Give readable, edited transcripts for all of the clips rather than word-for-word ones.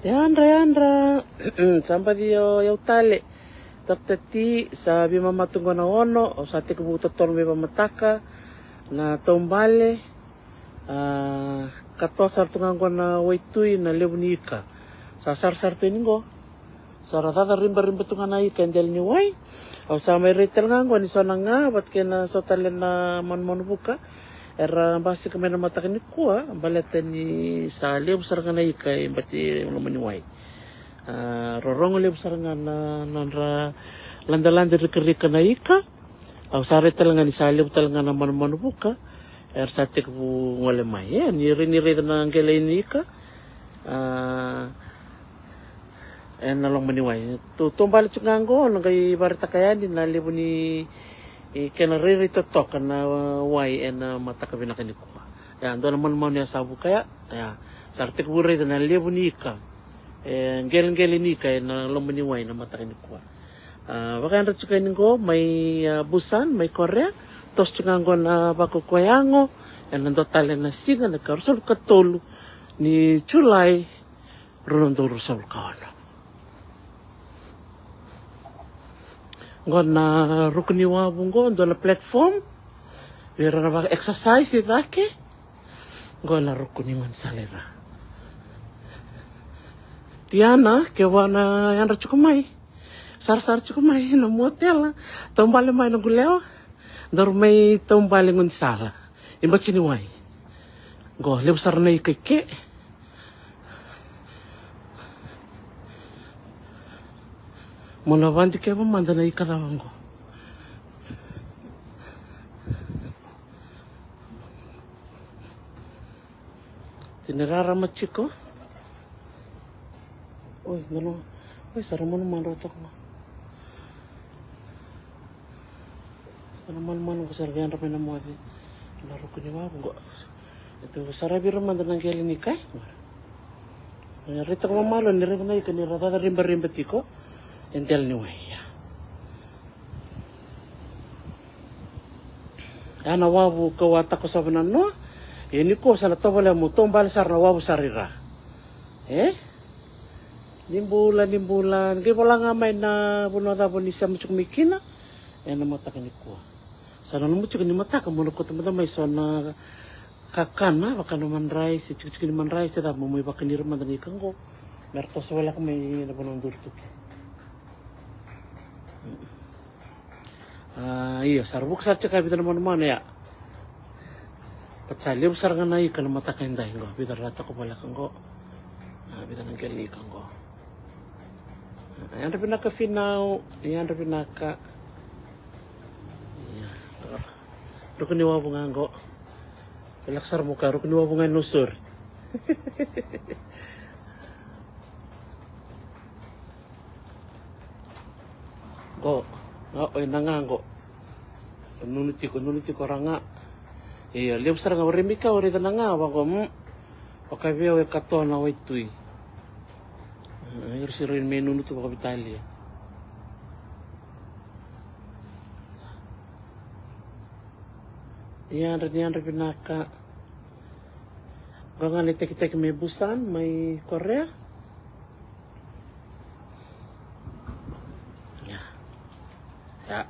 Yandra. Sampai dia yautale. Taptati sa bima matungo na ono o sa te kubuto tol me pamataka na tombale katosar tungango na waitui na leunika. Sa sar tu ningo. Sa rata rimba tungan na ikan del ni wai. O sa may retail ngango ni so nga bat kena so talen na man buka. Era basi kami na matakan ni kuha, balatan ni sa liab sarang na ikay, bati naman ni Wai. Rorong liab sarang na nanra landa-landa rika na ika, au sari talaga ni sa liab talaga na man buka, sa tik po ngalimay. Niri na ang gilay ni ika, nalong maniway. Tumbalit yung nganggo, nang kay barita kaya, nalibo ni kena riri totok na wai na mata kabina kanikuha. Ya ando naman niya sabu kaya ya sarti kubure na lebu nika. Gelen nika na lomani wai na mata kanikuha. Baka ando chuka ningo may busan, may Korea, tos chuka ngo na bako koyango, ando tale na singa na karusol katolu ni July runondo rusol kawana. Ngona rukuni wa bungo ndo na platform wira na baka exercise itake ngona rukuni man salera Tiana ke wana yandra chukumai sar chukumai no motel tombale mai no guleo dormai tombale ngun sala imbat sini wai go lebsar nei keke Mona vanti ke manda na ikarawango. Tinirara machiko. Uy, gano. Uy, saraman marotok mo. Ano ko sarbihan rapin na mo ati. Laro ko ni wabong. Ito, sarabi raman da nang kaya ni kay. Rita ko mamalo, nirita na ikan, nirata rimba tiko. Entel ni waya. Ana wabu kawata ko sa banano. Ini ko sa natawala mo tombal sar na wabu sarira. Nimbulan. Kaya wala nga may na bunada po ni siya muchuk mikina. Namata ka ni ko. Sana muchuk ni mata ka muna ko tamata may so na kakana baka naman rice. Chik naman rice. Sada mo may baka niraman na ikan ko. Mertos wala ka may nabanong durtuk. Iya, sarbuk sa tsaka bitar naman ya. Patsali besar nga na ikan mata kain dahil ko. Bitar rata ko pala kang ko. Bitar nang kali kang ko. Ayan rin pinaka finaw. Ayan rin pinaka. Rukun niwa po nga ko. Palaksar mo ka. Rukun niwa po nga nusur. Go. Oy nangango. Nunuti ko ranga. Iya, liab sarang remika ori tananga bako pakabiya we kato na waitui. Ayur sirin menu nutu baka bitali. Iya, yan pinaka. Gangan itek may busan, may Korea. Ya,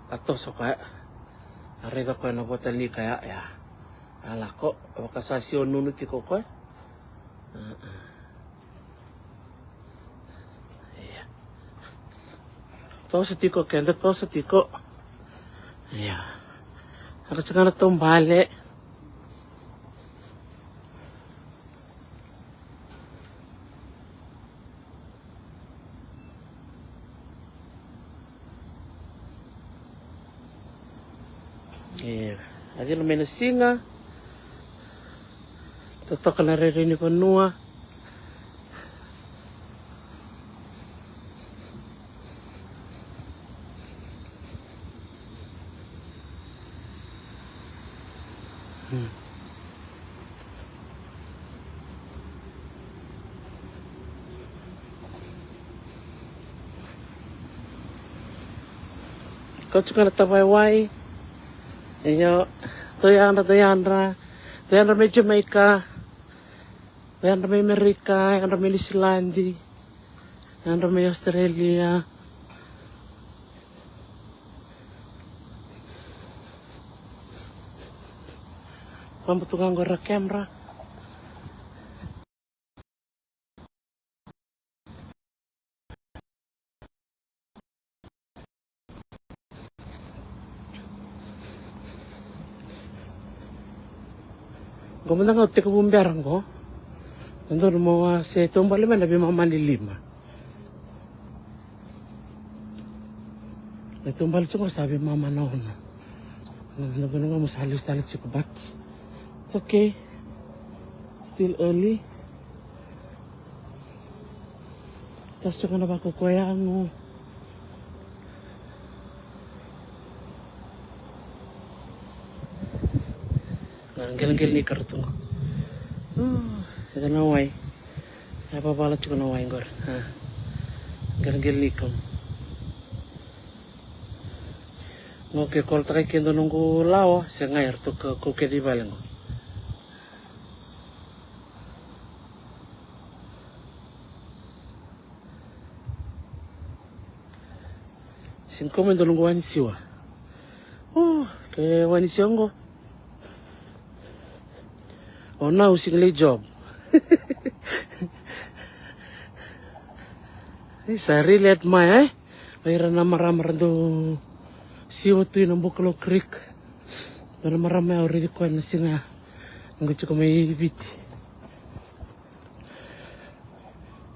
atau suka arega ko na botali kaya ya. Ala ko wakasasyo nunu tiko ko. Iya. To setiko kenda to setiko. Iya. Ako tsaka na tombale. Adi na may nasinga. Toto ka naririnig ko nuwa. Kau suka natawai-wai. Iyo, Toyandra, medyo Jamaica. Yang ramai Amerika, yang ramai New Zealand, yang ramai Australia. Pembutuhan goreng kamera. Gomanda nga te ko bumbiarang ko. Nando mo se tombali man labi mama lima. Na tombali ko sabi mama na ona. Nando nga mo salis ko bat. It's okay. Still early. Tas juga na ba ko kuya ang Gel-gel ni kartung. Ito na way. Napapalat ko na way ngor. Gel-gel ni kam. Ngoke kol takay kendo nunggu lao sa ngayar to ko kedi balang. Sin komendo nunggu wani siwa. Ke wani siwa. Oh, now single job. This I really admire. Mayroon na marami do CO2 ng Bukalo Creek. Doon marami already ko na singa. Ang gusto ko may ibiti.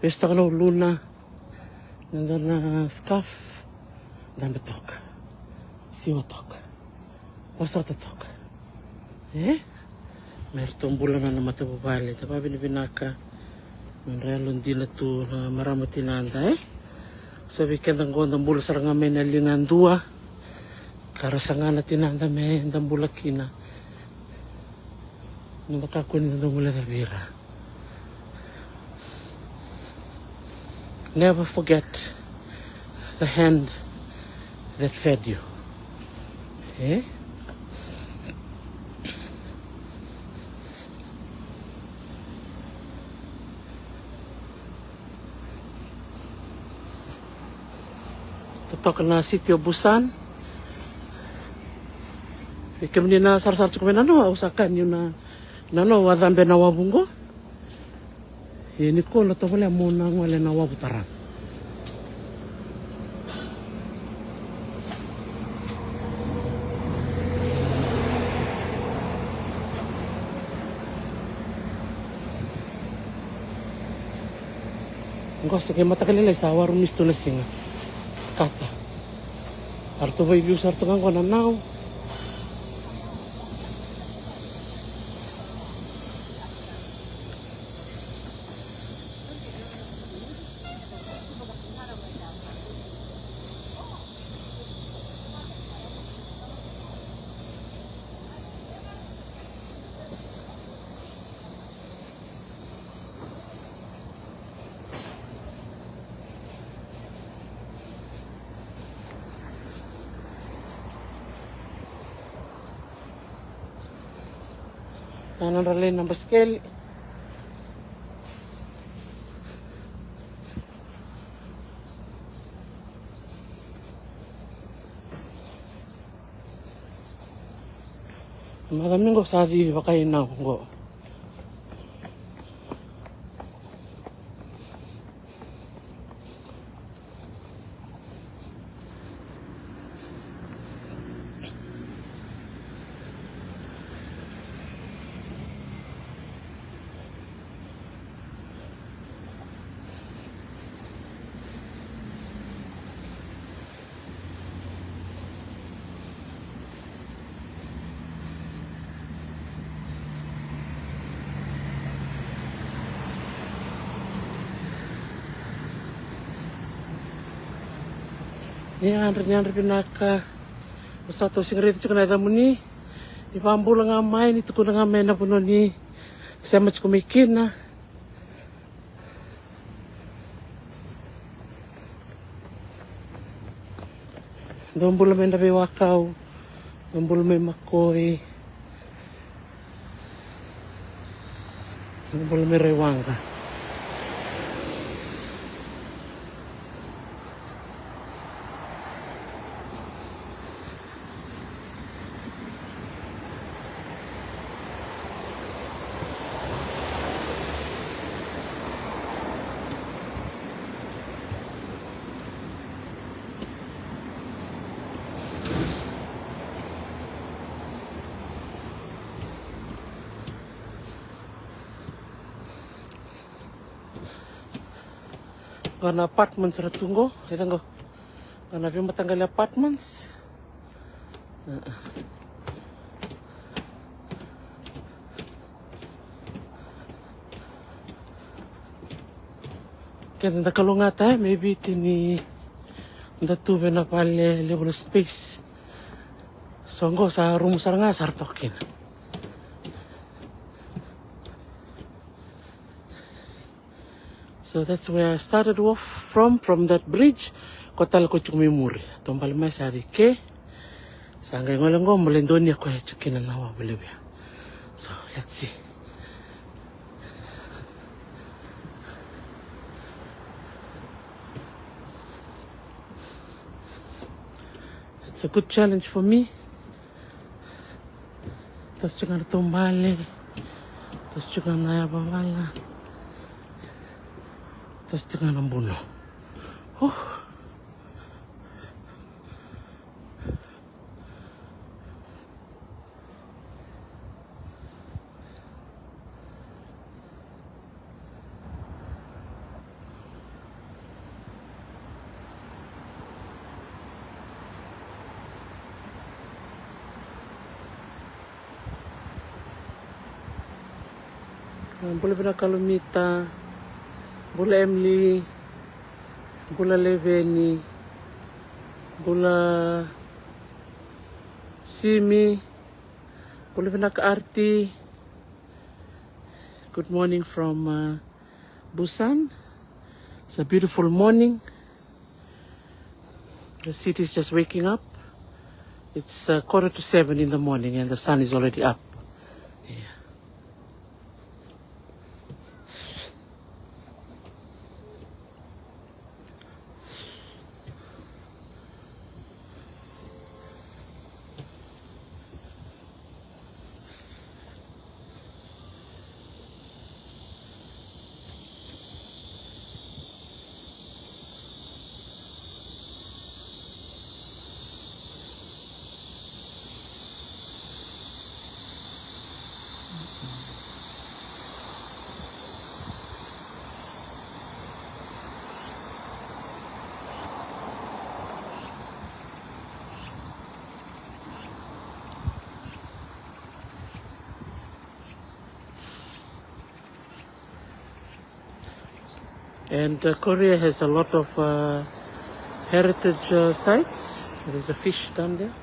Pesta ko na luna. Nandun na scarf. Dan betok. Siwatok. Wasotatok. Mertong bulan na mata bubali. Tapi binaka. Menrelon din na to na marami tinanda Sabi kentang gondang bula sarang amin na lingan dua. Karasangan na tinanda may endang bulakina. Nung makakunin na mula na bira. Never forget the hand that fed you. Totok na sitio Busan. Ikam ni na sar-sar cukup nano usakan yun na nano wadambe na wabungo. Ini ko lo to wala mo na wala na wabutaran. Ngo sige matakalilay sa warung misto na singa. Kata. Arto ba ibius arto kang ko nanaw. Nanan ralin ng baskel. Maraming ko sabi ba kayo na ko. Yan pinaka satu sing rito ko na damo ni ipambula nga may nito ko nga may na puno ni sa match kumikin na dombula may nabi wakaw dombula may makoy Boleh merewang kah? Karena apartment sudah tunggu, kita tunggu. Karena dia matanggal apartments. Kaya kalau ngata, maybe tini datu bena pale level space. Songgo sa room saranga sartokin. So that's where I started off from that bridge. Kotal ko chumimuri. Tombal mai sari ke. Sangay ngolongo melendoni ako chukinan nawa bolivia. So let's see. It's a good challenge for me. Terus juga tombale. Terus juga naya bawala. Terus juga nambuno. Boleh pernah kalumita, boleh Emily, boleh Leveni, boleh Simi, boleh pernah ke Arti. Good morning from Busan. It's a beautiful morning. The city is just waking up. It's 6:45 in the morning and the sun is already up. And Korea has a lot of heritage sites. There's a fish down there.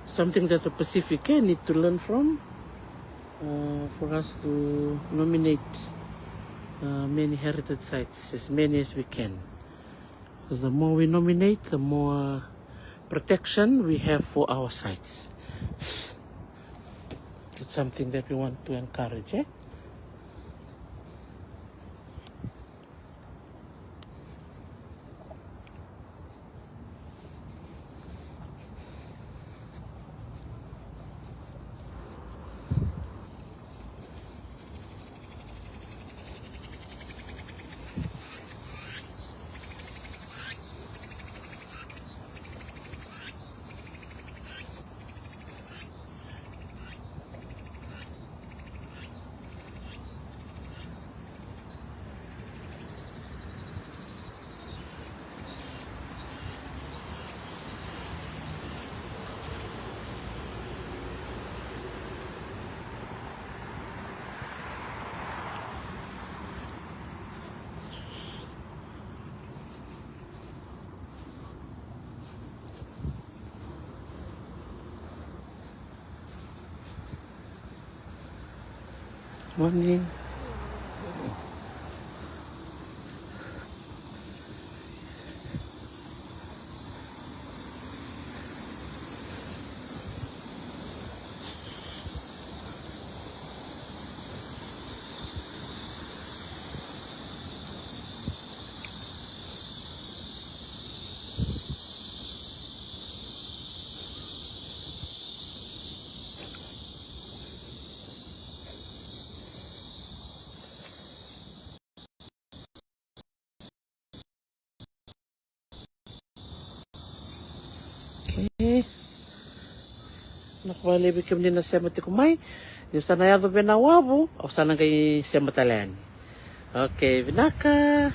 Something that the Pacific need to learn from for us to nominate many heritage sites, as many as we can. Because the more we nominate, the more protection we have for our sites. It's something that we want to encourage, eh? Morning. nakbali bikim ni nasema tikumay. Yung sana yado benawabu, o sana kay siya matalani. Okay, binaka.